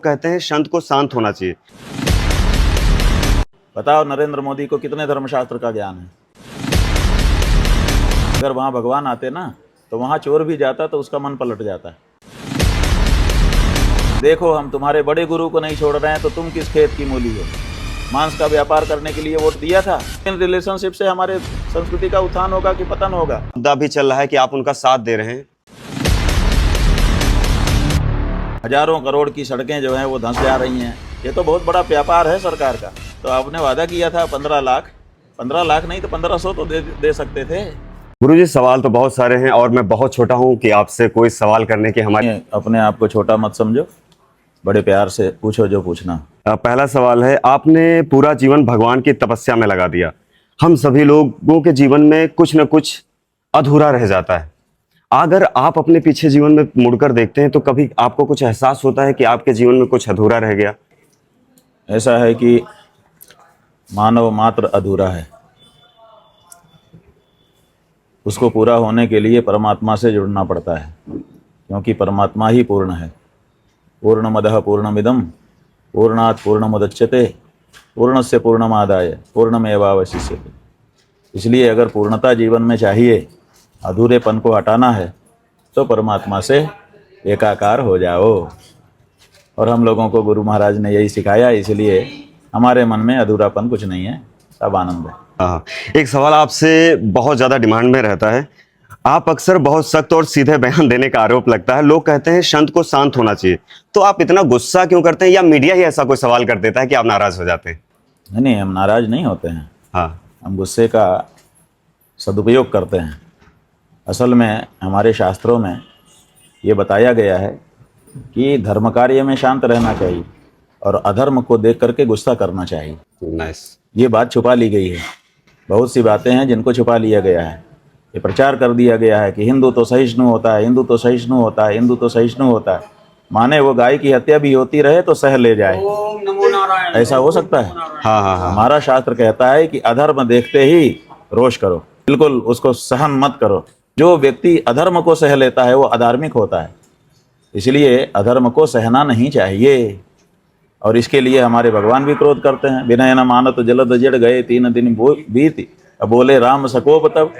कहते हैं संत को शांत होना चाहिए। बताओ नरेंद्र मोदी को कितने धर्मशास्त्र का ज्ञान है? अगर वहां भगवान आते ना तो वहां चोर भी जाता तो उसका मन पलट जाता। देखो हम तुम्हारे बड़े गुरु को नहीं छोड़ रहे हैं तो तुम किस खेत की मूली हो? मांस का व्यापार करने के लिए वोट दिया था। इन रिलेशनशिप से हमारे संस्कृति का उत्थान होगा कि पतन होगा? मुद्दा भी चल रहा है कि आप उनका साथ दे रहे हैं। हजारों करोड़ की सड़कें जो हैं वो धंस जा रही हैं। ये तो बहुत बड़ा व्यापार है सरकार का। तो आपने वादा किया था 15 लाख नहीं तो 1500 तो दे सकते थे। गुरुजी सवाल तो बहुत सारे हैं और मैं बहुत छोटा हूं कि आपसे कोई सवाल करने की हमारी अपने आप को छोटा मत समझो, बड़े प्यार से पूछो जो पूछना। पहला सवाल है, आपने पूरा जीवन भगवान की तपस्या में लगा दिया। हम सभी लोगों के जीवन में कुछ न कुछ अधूरा रह जाता है। अगर आप अपने पीछे जीवन में मुड़कर देखते हैं तो कभी आपको कुछ एहसास होता है कि आपके जीवन में कुछ अधूरा रह गया? ऐसा है कि मानव मात्र अधूरा है। उसको पूरा होने के लिए परमात्मा से जुड़ना पड़ता है, क्योंकि परमात्मा ही पूर्ण है। पूर्णमदः पूर्णमिदं पूर्णात् पूर्णमुदच्यते पूर्णस्य पूर्णमादाय पूर्णमेवावशिष्यते। इसलिए अगर पूर्णता जीवन में चाहिए, अधूरेपन को हटाना है तो परमात्मा से एकाकार हो जाओ। और हम लोगों को गुरु महाराज ने यही सिखाया, इसलिए हमारे मन में अधूरापन कुछ नहीं है, सब आनंद है। हाँ, एक सवाल आपसे बहुत ज़्यादा डिमांड में रहता है। आप अक्सर बहुत सख्त और सीधे बयान देने का आरोप लगता है। लोग कहते हैं संत को शांत होना चाहिए, तो आप इतना गुस्सा क्यों करते हैं? या मीडिया ही ऐसा कोई सवाल कर देता है कि आप नाराज हो जाते हैं? नहीं, हम नाराज नहीं होते हैं। हाँ, हम गुस्से का सदुपयोग करते हैं। असल में हमारे शास्त्रों में ये बताया गया है कि धर्म कार्य में शांत रहना चाहिए और अधर्म को देख करके गुस्सा करना चाहिए। नाइस। ये बात छुपा ली गई है। बहुत सी बातें हैं जिनको छुपा लिया गया है। ये प्रचार कर दिया गया है कि हिंदू तो सहिष्णु होता है, हिंदू तो सहिष्णु होता है, हिंदू तो सहिष्णु होता है। माने वो गाय की हत्या भी होती रहे तो सह ले जाए, ऐसा हो सकता है? हाँ हाँ हाँ। हमारा शास्त्र कहता है कि अधर्म देखते ही रोष करो, बिल्कुल उसको सहन मत करो। जो व्यक्ति अधर्म को सह लेता है वो अधार्मिक होता है। इसलिए अधर्म को सहना नहीं चाहिए। और इसके लिए हमारे भगवान भी क्रोध करते हैं। विनय न मानत जलद जड़ गए 3 दिन बीती, अब बोले राम सकोप। तब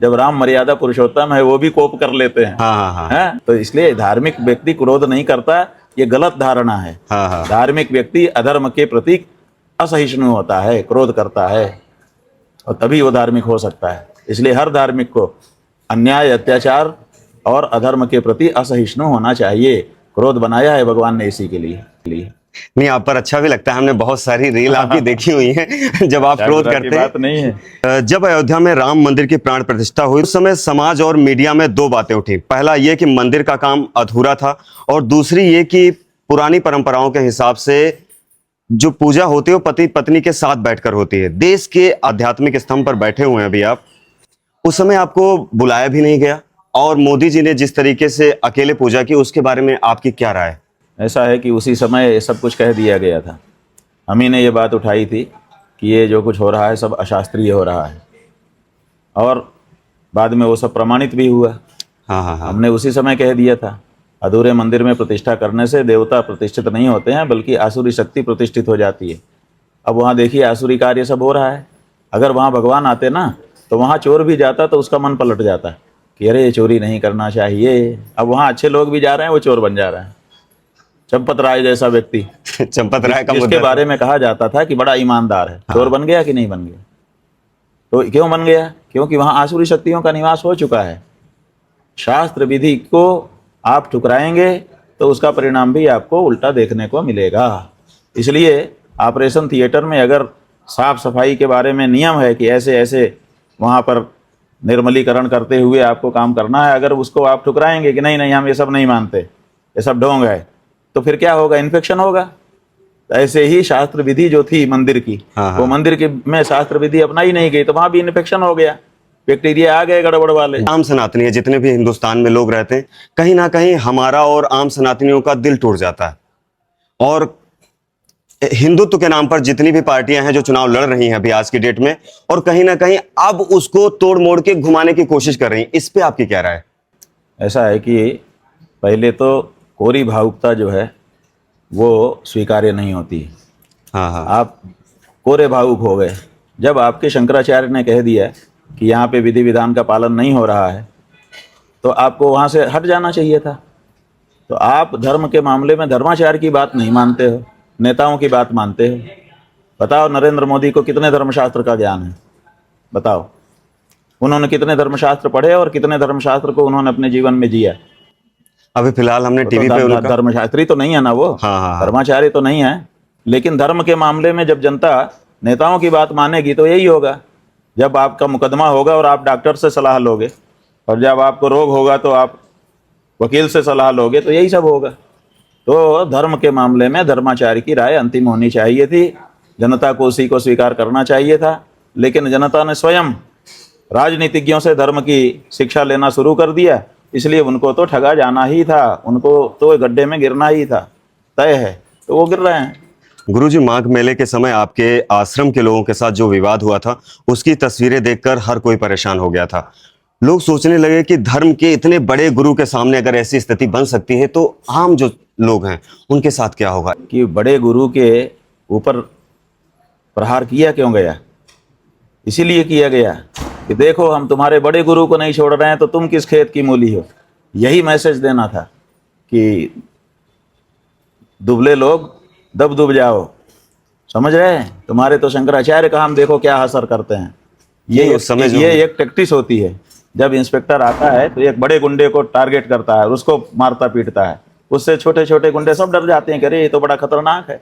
जब राम मर्यादा पुरुषोत्तम है वो भी कोप कर लेते हैं। हाँ हाँ है? तो इसलिए धार्मिक व्यक्ति क्रोध नहीं करता, ये गलत धारणा है। हाँ हाँ। धार्मिक व्यक्ति अधर्म के प्रति असहिष्णु होता है, क्रोध करता है, और तभी वो धार्मिक हो सकता है। इसलिए हर धार्मिक को अन्याय, अत्याचार और अधर्म के प्रति असहिष्णु होना चाहिए। क्रोध बनाया है भगवान ने इसी के लिए। नहीं, आप पर अच्छा भी लगता है। हमने बहुत सारी रील आपकी देखी हुई है जब आप क्रोध करते हैं। बात नहीं है। जब अयोध्या में राम मंदिर की प्राण प्रतिष्ठा हुई उस समय समाज और मीडिया में 2 बातें उठी। पहला ये कि मंदिर का काम अधूरा था, और दूसरी ये कि पुरानी परंपराओं के हिसाब से जो पूजा होती है वो पति पत्नी के साथ बैठकर होती है। देश के आध्यात्मिक स्तंभ पर बैठे हुए हैं अभी आप। उस समय आपको बुलाया भी नहीं गया, और मोदी जी ने जिस तरीके से अकेले पूजा की, उसके बारे में आपकी क्या राय है? ऐसा है कि उसी समय ये सब कुछ कह दिया गया था। हम ही ने ये बात उठाई थी कि ये जो कुछ हो रहा है सब अशास्त्रीय हो रहा है, और बाद में वो सब प्रमाणित भी हुआ। हाँ हाँ हाँ। हमने उसी समय कह दिया था, अधूरे मंदिर में प्रतिष्ठा करने से देवता प्रतिष्ठित नहीं होते हैं, बल्कि आसुरी शक्ति प्रतिष्ठित हो जाती है। अब वहाँ देखिए आसुरी कार्य सब हो रहा है। अगर वहाँ भगवान आते ना तो वहाँ चोर भी जाता तो उसका मन पलट जाता कि अरे चोरी नहीं करना चाहिए। अब वहाँ अच्छे लोग भी जा रहे हैं, वो चोर बन जा रहे हैं। चंपत राय जैसा व्यक्ति, चंपत राय का जिसके बारे में कहा जाता था कि बड़ा ईमानदार है, चोर बन गया कि नहीं बन गया? तो क्यों बन गया? क्योंकि वहां आसुरी शक्तियों का निवास हो चुका है। शास्त्र विधि को आप ठुकराएंगे तो उसका परिणाम भी आपको उल्टा देखने को मिलेगा। इसलिए ऑपरेशन थिएटर में अगर साफ सफाई के बारे में नियम है कि ऐसे ऐसे वहां पर निर्मलीकरण करते हुए आपको काम करना है, अगर उसको आप ठुकराएंगे कि नहीं नहीं हम ये सब नहीं मानते, ये सब ढोंग है, तो फिर क्या होगा? इन्फेक्शन होगा। ऐसे ही शास्त्र विधि जो थी मंदिर की, वो मंदिर के में शास्त्र विधि अपनाई नहीं गई तो वहां भी इन्फेक्शन हो गया, बैक्टीरिया आ गए गड़बड़ वाले। आम सनातनी जितने भी हिंदुस्तान में लोग रहते हैं, कहीं ना कहीं हमारा और आम सनातनियों का दिल टूट जाता है। और हिंदुत्व के नाम पर जितनी भी पार्टियां हैं जो चुनाव लड़ रही हैं अभी आज की डेट में, और कहीं ना कहीं अब उसको तोड़ मोड़ के घुमाने की कोशिश कर रही हैं, इस पे आपकी क्या राय है? ऐसा है कि पहले तो कोरी भावुकता जो है वो स्वीकार्य नहीं होती। हाँ हाँ आप कोरे भावुक हो गए जब आपके शंकराचार्य ने कह दिया कि यहाँ पे विधि विधान का पालन नहीं हो रहा है, तो आपको वहाँ से हट जाना चाहिए था। तो आप धर्म के मामले में धर्माचार्य की बात नहीं मानते हो, नेताओं की बात मानते हो। बताओ नरेंद्र मोदी को कितने धर्मशास्त्र का ज्ञान है? बताओ उन्होंने कितने धर्मशास्त्र पढ़े और कितने धर्मशास्त्र को उन्होंने अपने जीवन में जिया? अभी फिलहाल हमने तो टीवी पे उनका धर्मशास्त्री तो नहीं है ना वो, हाँ, हाँ। धर्माचार्य तो नहीं है। लेकिन धर्म के मामले में जब जनता नेताओं की बात मानेगी तो यही होगा। जब आपका मुकदमा होगा और आप डॉक्टर से सलाह लोगे, और जब आपको रोग होगा तो आप वकील से सलाह लोगे, तो यही सब होगा। तो धर्म के मामले में धर्माचार्य की राय अंतिम होनी चाहिए थी, जनता को उसी को स्वीकार करना चाहिए था। लेकिन जनता ने स्वयं राजनीतिज्ञों से धर्म की शिक्षा लेना शुरू कर दिया, इसलिए उनको तो ठगा जाना ही था, उनको तो गड्ढे में गिरना ही था, तय है, तो वो गिर रहे हैं। गुरुजी, माघ मेले के समय आपके आश्रम के लोगों के साथ जो विवाद हुआ था, उसकी तस्वीरें देखकर हर कोई परेशान हो गया था। लोग सोचने लगे कि धर्म के इतने बड़े गुरु के सामने अगर ऐसी स्थिति बन सकती है तो आम जो लोग हैं उनके साथ क्या होगा? कि बड़े गुरु के ऊपर प्रहार किया क्यों गया? इसीलिए किया गया कि देखो हम तुम्हारे बड़े गुरु को नहीं छोड़ रहे हैं तो तुम किस खेत की मूली हो। यही मैसेज देना था कि दुबले लोग दब दुब जाओ, समझ रहे हैं? तुम्हारे तो शंकराचार्य का हम देखो क्या असर करते हैं। ये उस समय जो ये एक टैक्टिस होती है। जब इंस्पेक्टर आता है तो एक बड़े गुंडे को टारगेट करता है, उसको मारता पीटता है, उससे छोटे छोटे गुंडे सब डर जाते हैं कि अरे ये तो बड़ा खतरनाक है।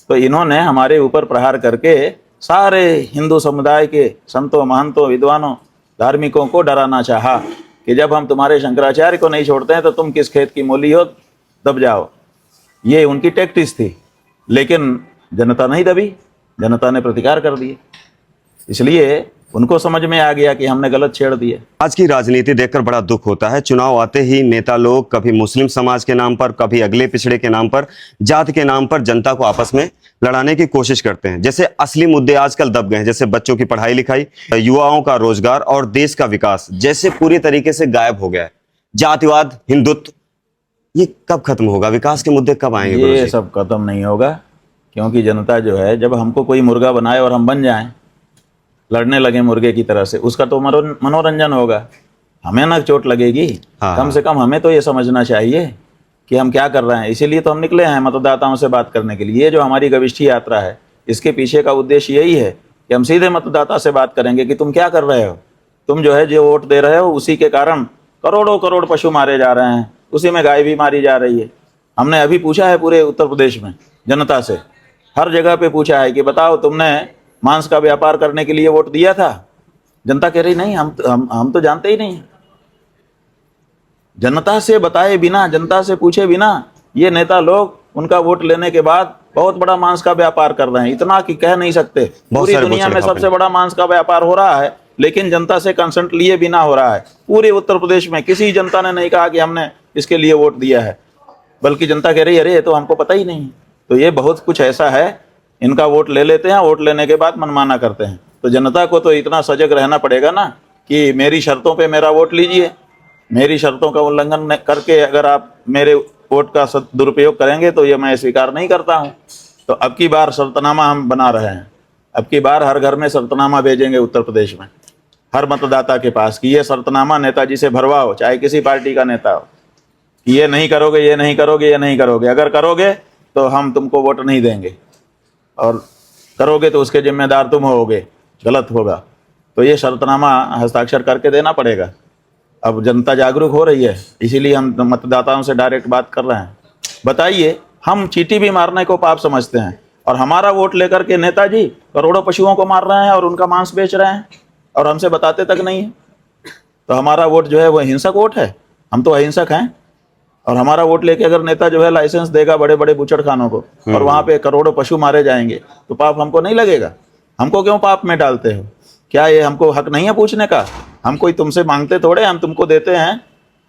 तो इन्होंने हमारे ऊपर प्रहार करके सारे हिंदू समुदाय के संतों, महंतों, विद्वानों, धार्मिकों को डराना चाहा कि जब हम तुम्हारे शंकराचार्य को नहीं छोड़ते हैं तो तुम किस खेत की मूली हो, दब जाओ। ये उनकी टैक्टिस थी। लेकिन जनता नहीं दबी, जनता ने प्रतिकार कर दिए, इसलिए उनको समझ में आ गया कि हमने गलत छेड़ दिए। आज की राजनीति देखकर बड़ा दुख होता है। चुनाव आते ही नेता लोग कभी मुस्लिम समाज के नाम पर, कभी अगले पिछड़े के नाम पर, जात के नाम पर जनता को आपस में लड़ाने की कोशिश करते हैं। जैसे असली मुद्दे आजकल दब गए हैं, जैसे बच्चों की पढ़ाई लिखाई, युवाओं का रोजगार और देश का विकास जैसे पूरी तरीके से गायब हो गया है। जातिवाद, हिंदुत्व, ये कब खत्म होगा? विकास के मुद्दे कब आएंगे? ये गुरुजी? सब खत्म नहीं होगा, क्योंकि जनता जो है, जब हमको कोई मुर्गा बनाए और हम बन जाएं, लड़ने लगे मुर्गे की तरह से, उसका तो मनोरंजन होगा, हमें ना चोट लगेगी। हाँ, कम से कम हमें तो ये समझना चाहिए कि हम क्या कर रहे हैं। इसीलिए तो हम निकले हैं मतदाताओं से बात करने के लिए। ये जो हमारी गविष्ठी यात्रा है, इसके पीछे का उद्देश्य यही है कि हम सीधे मतदाता से बात करेंगे कि तुम क्या कर रहे हो। तुम जो है जो वोट दे रहे हो, उसी के कारण करोड़ों करोड़ पशु मारे जा रहे हैं, उसी में गाय भी मारी जा रही है। हमने अभी पूछा है पूरे उत्तर प्रदेश में जनता से, हर जगह पे पूछा है कि बताओ तुमने मांस का व्यापार करने के लिए वोट दिया था? जनता कह रही नहीं, हम तो जानते ही नहीं। जनता से बताए बिना, जनता से पूछे बिना ये नेता लोग उनका वोट लेने के बाद बहुत बड़ा मांस का व्यापार कर रहे हैं। इतना कि कह नहीं सकते। पूरी दुनिया में सबसे बड़ा मांस का व्यापार हो रहा है, लेकिन जनता से कंसेंट लिए बिना हो रहा है। पूरे उत्तर प्रदेश में किसी जनता ने नहीं कहा कि हमने इसके लिए वोट दिया है, बल्कि जनता कह रही है अरे ये तो हमको पता ही नहीं। तो ये बहुत कुछ ऐसा है, इनका वोट ले लेते हैं, वोट लेने के बाद मनमाना करते हैं। तो जनता को तो इतना सजग रहना पड़ेगा ना कि मेरी शर्तों पे मेरा वोट लीजिए। मेरी शर्तों का उल्लंघन करके अगर आप मेरे वोट का दुरुपयोग करेंगे तो ये मैं स्वीकार नहीं करता हूँ। तो अब की बार शर्तनामा हम बना रहे हैं। अब की बार हर घर में शर्तनामा भेजेंगे उत्तर प्रदेश में, हर मतदाता के पास, कि ये शर्तनामा नेताजी से भरवाओ, चाहे किसी पार्टी का नेता हो, कि ये नहीं करोगे, ये नहीं करोगे, ये नहीं करोगे। अगर करोगे तो हम तुमको वोट नहीं देंगे, और करोगे तो उसके जिम्मेदार तुम होगे, गलत होगा। तो ये शर्तनामा हस्ताक्षर करके देना पड़ेगा। अब जनता जागरूक हो रही है, इसीलिए हम मतदाताओं से डायरेक्ट बात कर रहे हैं। बताइए, हम चींटी भी मारने को पाप समझते हैं, और हमारा वोट लेकर के नेताजी करोड़ों पशुओं को मार रहे हैं और उनका मांस बेच रहे हैं, और हमसे बताते तक नहीं है। तो हमारा वोट जो है वो हिंसक वोट है। हम तो अहिंसक हैं, और हमारा वोट लेके अगर नेता जो है लाइसेंस देगा बड़े बड़े बुचड़खानों को, और वहाँ पे करोड़ों पशु मारे जाएंगे, तो पाप हमको नहीं लगेगा? हमको क्यों पाप में डालते हो? क्या ये हमको हक नहीं है पूछने का? हम कोई तुमसे मांगते थोड़े, हम तुमको देते हैं।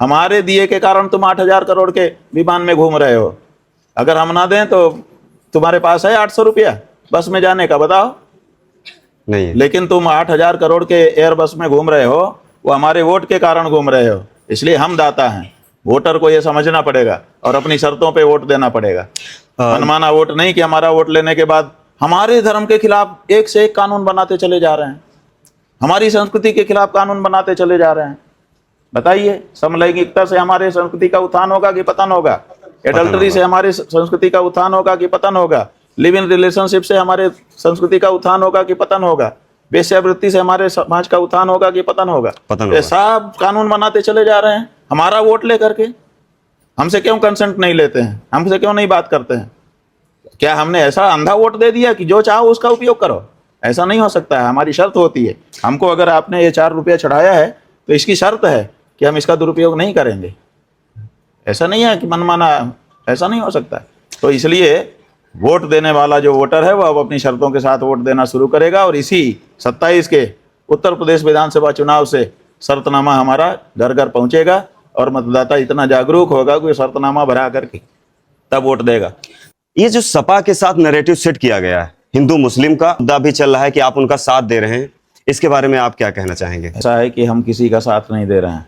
हमारे दिए के कारण तुम 8,000 करोड़ के विमान में घूम रहे हो। अगर हम ना दें तो तुम्हारे पास है 800 रुपया बस में जाने का? बताओ। नहीं। लेकिन तुम 8,000 करोड़ के एयर बस में घूम रहे हो, वो हमारे वोट के कारण घूम रहे हो। इसलिए हम दाता हैं। वोटर को ये समझना पड़ेगा और अपनी शर्तों पे वोट देना पड़ेगा। मनमाना वोट नहीं कि हमारा वोट लेने के बाद हमारे धर्म के खिलाफ एक से एक कानून बनाते चले जा रहे हैं, हमारी संस्कृति के खिलाफ कानून बनाते चले जा रहे हैं। बताइए, समलैंगिकता से हमारे संस्कृति का उत्थान होगा कि पतन होगा? एडल्टरी से हमारे संस्कृति का उत्थान होगा कि पतन होगा? लिव इन रिलेशनशिप से हमारे संस्कृति का उत्थान होगा कि पतन होगा? वेश्यावृत्ति से हमारे समाज का उत्थान होगा कि पतन होगा? ये सब कानून बनाते चले जा रहे हैं हमारा वोट लेकर के। हमसे क्यों कंसेंट नहीं लेते हैं? हमसे क्यों नहीं बात करते हैं? क्या हमने ऐसा अंधा वोट दे दिया कि जो चाहो उसका उपयोग करो? ऐसा नहीं हो सकता है। हमारी शर्त होती है, हमको अगर आपने ये 4 रुपया चढ़ाया है तो इसकी शर्त है कि हम इसका दुरुपयोग नहीं करेंगे। ऐसा नहीं है कि मनमाना, ऐसा नहीं हो सकता है। तो इसलिए वोट देने वाला जो वोटर है वो अब अपनी शर्तों के साथ वोट देना शुरू करेगा और इसी 27 के उत्तर प्रदेश विधानसभा चुनाव से शर्तनामा हमारा घर घर पहुंचेगा और मतदाता इतना जागरूक होगा कि शर्तनामा भरा करके तब वोट देगा। ये जो सपा के साथ नैरेटिव सेट किया गया है, हिंदू मुस्लिम का मुद्दा भी चल रहा है कि आप उनका साथ दे रहे हैं, इसके बारे में आप क्या कहना चाहेंगे? ऐसा है कि हम किसी का साथ नहीं दे रहे हैं।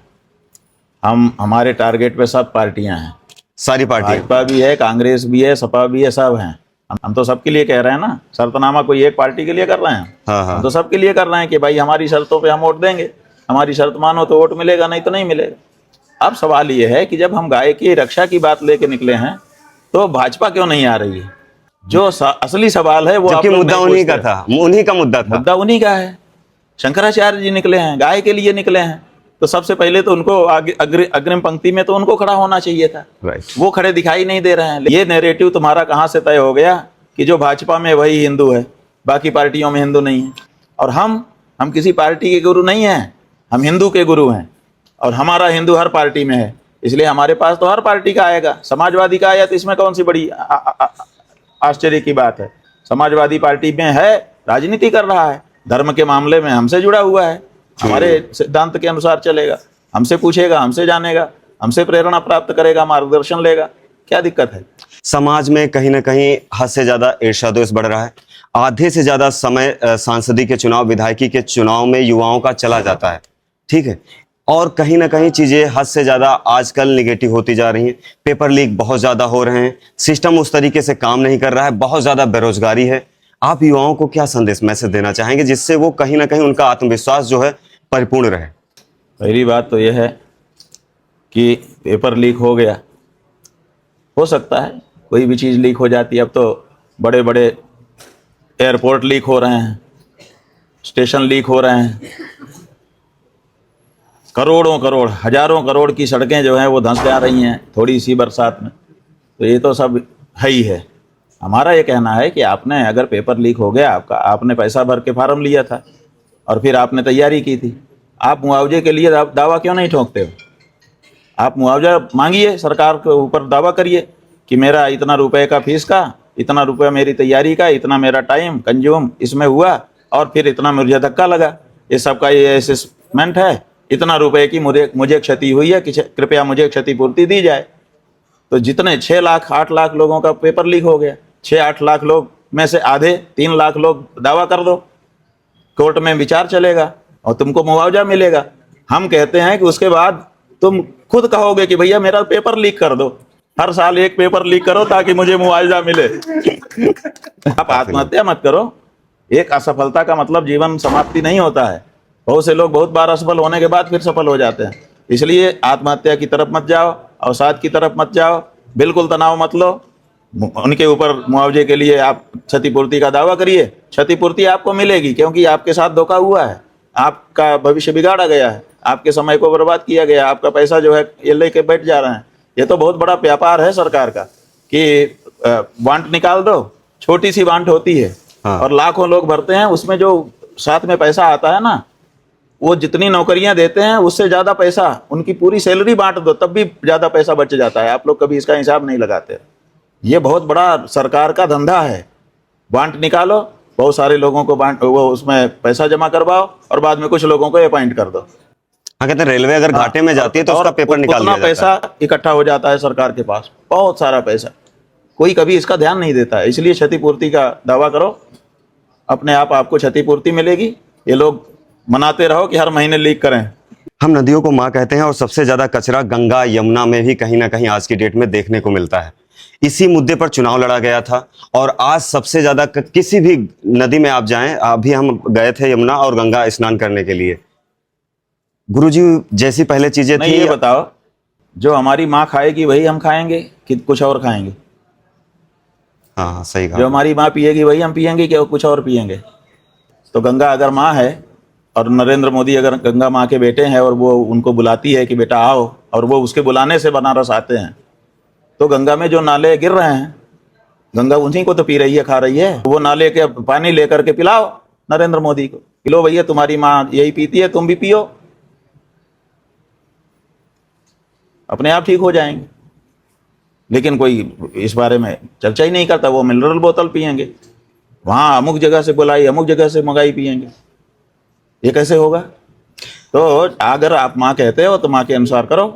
हमारे टारगेट पे सब पार्टियां हैं, सारी पार्टियां, भाजपा भी है, कांग्रेस भी है, सपा भी है, सब हैं। हम तो सबके लिए कह रहे हैं ना, शर्तनामा कोई एक पार्टी के लिए कर रहे हैं? हाँ हाँ, हम तो सबके लिए कर रहे हैं कि भाई हमारी शर्तों पे हम वोट देंगे, हमारी शर्त मानो तो वोट मिलेगा, नहीं तो नहीं मिलेगा। अब सवाल ये है कि जब हम गाय की रक्षा की बात लेके निकले हैं तो भाजपा क्यों नहीं आ रही है? जो असली सवाल है वो जबकि मुद्दा उन्हीं का था, उन्हीं का मुद्दा था, मुद्दा उन्हीं का है। शंकराचार्य जी निकले हैं, गाय के लिए निकले हैं, तो सबसे पहले तो उनको अग्रिम पंक्ति में तो उनको खड़ा होना चाहिए था। वो खड़े दिखाई नहीं दे रहे हैं। ये नैरेटिव तुम्हारा कहाँ से तय हो गया कि जो भाजपा में वही हिंदू है, बाकी पार्टियों में हिंदू नहीं है? और हम किसी पार्टी के गुरु नहीं हैं, हम हिंदू के गुरु हैं और हमारा हिंदू हर पार्टी में है, इसलिए हमारे पास तो हर पार्टी का आएगा। समाजवादी का आया तो इसमें कौन सी बड़ी आश्चर्य की बात है? समाजवादी पार्टी में है, राजनीति कर रहा है, धर्म के मामले में हमसे जुड़ा हुआ है, हमारे सिद्धांत के अनुसार चलेगा, हमसे पूछेगा, हमसे जानेगा, हमसे प्रेरणा प्राप्त करेगा, मार्गदर्शन लेगा। क्या दिक्कत है? समाज में कहीं ना कहीं हद से ज्यादा ईर्ष्या-द्वेष बढ़ रहा है। आधे से ज्यादा समय सांसदीय के चुनाव, विधायकी के चुनाव में युवाओं का चला जाता है, ठीक है, और कहीं ना कहीं चीजें हद से ज्यादा आजकल निगेटिव होती जा रही हैं। पेपर लीक बहुत ज्यादा हो रहे हैं, सिस्टम उस तरीके से काम नहीं कर रहा है, बहुत ज्यादा बेरोजगारी है। आप युवाओं को क्या संदेश, मैसेज देना चाहेंगे जिससे वो कहीं ना कहीं उनका आत्मविश्वास जो है परिपूर्ण रहे? पहली बात तो यह है कि पेपर लीक हो गया, हो सकता है कोई भी चीज़ लीक हो जाती है। अब तो बड़े बड़े एयरपोर्ट लीक हो रहे हैं, स्टेशन लीक हो रहे हैं, करोड़ों करोड़, हजारों करोड़ की सड़कें जो हैं वो धंस जा रही हैं थोड़ी सी बरसात में। तो ये तो सब है ही है। हमारा ये कहना है कि आपने अगर पेपर लीक हो गया, आपने पैसा भर के फार्म लिया था और फिर आपने तैयारी की थी, आप मुआवजे के लिए दावा क्यों नहीं ठोकते हो? आप मुआवजा मांगिए, सरकार के ऊपर दावा करिए कि मेरा इतना रुपए का फीस का, इतना रुपया मेरी तैयारी का, इतना मेरा टाइम कंज्यूम इसमें हुआ और फिर इतना मुझे धक्का लगा, ये सबका ये असेसमेंट है, इतना रुपए की मुझे क्षति हुई है, कि कृपया मुझे क्षतिपूर्ति दी जाए। तो जितने 6 लाख 8 लाख लोगों का पेपर लीक हो गया, 6-8 लाख लोग में से आधे 3 लाख लोग दावा कर दो, कोर्ट में विचार चलेगा और तुमको मुआवजा मिलेगा। हम कहते हैं कि उसके बाद तुम खुद कहोगे कि भैया मेरा पेपर लीक कर दो, हर साल एक पेपर लीक करो ताकि मुझे मुआवजा मिले। आप आत्महत्या मत करो। एक असफलता का मतलब जीवन समाप्ति नहीं होता है। बहुत से लोग बहुत बार असफल होने के बाद फिर सफल हो जाते हैं। इसलिए आत्महत्या की तरफ मत जाओ, अवसाद की तरफ मत जाओ, बिल्कुल तनाव मत लो। उनके ऊपर मुआवजे के लिए आप क्षतिपूर्ति का दावा करिए, क्षतिपूर्ति आपको मिलेगी, क्योंकि आपके साथ धोखा हुआ है, आपका भविष्य बिगाड़ा गया है, आपके समय को बर्बाद किया गया, आपका पैसा जो है ये लेके बैठ जा रहे हैं। ये तो बहुत बड़ा व्यापार है सरकार का कि वांट निकाल दो, छोटी सी वांट होती है। हाँ। और लाखों लोग भरते हैं, उसमें जो साथ में पैसा आता है ना, वो जितनी नौकरियां देते हैं उससे ज्यादा पैसा, उनकी पूरी सैलरी बांट दो तब भी ज्यादा पैसा बच जाता है। आप लोग कभी इसका हिसाब नहीं लगाते। ये बहुत बड़ा सरकार का धंधा है। बांट निकालो, बहुत सारे लोगों को बांट, वो उसमें पैसा जमा करवाओ और बाद में कुछ लोगों को अपॉइंट कर दो। हाँ, कहते हैं रेलवे अगर घाटे में जाती है तो उसका पेपर निकाल लिया जाता है। पैसा इकट्ठा हो जाता है सरकार के पास, बहुत सारा पैसा। कोई कभी इसका ध्यान नहीं देता है। इसलिए क्षतिपूर्ति का दावा करो, अपने आप आपको क्षतिपूर्ति मिलेगी। ये लोग मनाते रहो कि हर महीने लीक करें। हम नदियों को माँ कहते हैं और सबसे ज्यादा कचरा गंगा यमुना में भी कहीं ना कहीं आज की डेट में देखने को मिलता है। इसी मुद्दे पर चुनाव लड़ा गया था। और आज सबसे ज्यादा किसी भी नदी में आप जाएं, अभी हम गए थे यमुना और गंगा स्नान करने के लिए, गुरुजी जैसी पहले चीजें नहीं, थी। ये बताओ, जो हमारी माँ खाएगी वही हम खाएंगे कि कुछ और खाएंगे? हाँ हाँ, सही जो कहा। हमारी माँ पिएगी वही हम पिएंगे कि कुछ और पिएंगे? तो गंगा अगर माँ है और नरेंद्र मोदी अगर गंगा माँ के बेटे हैं और वो उनको बुलाती है कि बेटा आओ, और वो उसके बुलाने से बनारस आते हैं, तो गंगा में जो नाले गिर रहे हैं, गंगा उन्हीं को तो पी रही है, खा रही है। वो नाले के पानी लेकर के पिलाओ नरेंद्र मोदी को, पिलो भैया, तुम्हारी माँ यही पीती है, तुम भी पियो, अपने आप ठीक हो जाएंगे। लेकिन कोई इस बारे में चर्चा ही नहीं करता। वो मिनरल बोतल पिएंगे, वहाँ अमुक जगह से बुलाई, अमुक जगह से मंगाई पिएंगे। ये कैसे होगा? तो अगर आप माँ कहते हो तो माँ के अनुसार करो।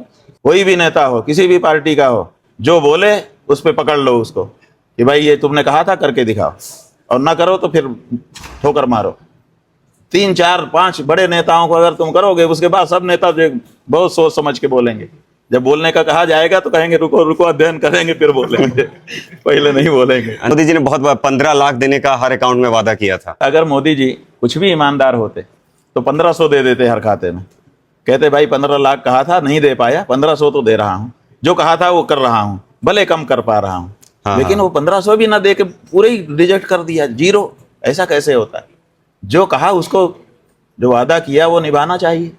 कोई भी नेता हो, किसी भी पार्टी का हो, जो बोले उस पर पकड़ लो उसको कि भाई ये तुमने कहा था, करके दिखाओ, और ना करो तो फिर ठोकर मारो। 3 4 5 बड़े नेताओं को अगर तुम करोगे, उसके बाद सब नेता जो बहुत सोच समझ के बोलेंगे। जब बोलने का कहा जाएगा तो कहेंगे रुको रुको, अध्ययन करेंगे फिर बोलेंगे, पहले नहीं बोलेंगे। मोदी जी ने बहुत 15 लाख देने का हर अकाउंट में वादा किया था। अगर मोदी जी कुछ भी ईमानदार होते तो 1500 दे देते हर खाते में। कहते भाई 15 लाख कहा था, नहीं दे पाया, 1500 तो दे रहा हूँ, जो कहा था वो कर रहा हूँ, भले कम कर पा रहा हूँ। हाँ, लेकिन हाँ। वो 1500 भी ना दे के पूरे ही रिजेक्ट कर दिया, 0। ऐसा कैसे होता है? जो कहा उसको, जो वादा किया वो निभाना चाहिए।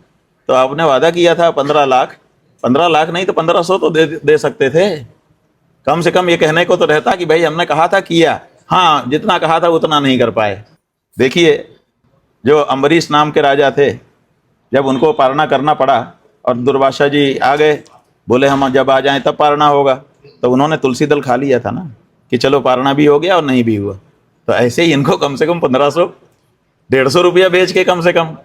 तो आपने वादा किया था 15 लाख, 15 लाख नहीं तो 1500 तो दे सकते थे। कम से कम ये कहने को तो रहता कि भाई हमने कहा था, किया। हाँ, जितना कहा था उतना नहीं कर पाए। देखिए, जो अम्बरीश नाम के राजा थे, जब उनको पालना करना पड़ा और दुर्वासा जी आ गए, बोले हम जब आ जाएं तब पालना होगा, तो उन्होंने तुलसी दल खा लिया था ना कि चलो पालना भी हो गया और नहीं भी हुआ। तो ऐसे ही इनको कम से कम 1500 150 रुपया बेच के कम से कम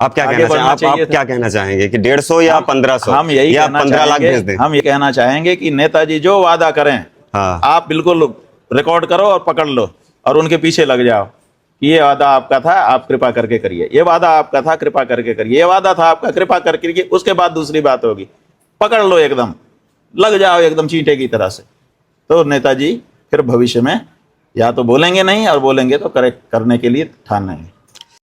आप क्या आगे कहना बढ़ना चाहेंगे? चाहिए आप था। क्या कहना चाहेंगे कि 150 या 1500 हम यही या कहना 15 लाख चाहेंगे, भेज दें? हम ये कहना चाहेंगे कि नेताजी जो वादा करें, हाँ, आप बिल्कुल रिकॉर्ड करो और पकड़ लो और उनके पीछे लग जाओ कि ये वादा आपका था, आप कृपा करके करिए, ये वादा आपका था, कृपा करके करिए, ये वादा था आपका, कृपा करके करिए। उसके बाद दूसरी बात होगी, पकड़ लो, एकदम लग जाओ एकदम चींटे की तरह से। तो नेताजी फिर भविष्य में या तो बोलेंगे नहीं, और बोलेंगे तो करेक्ट करने के लिए ठानेंगे।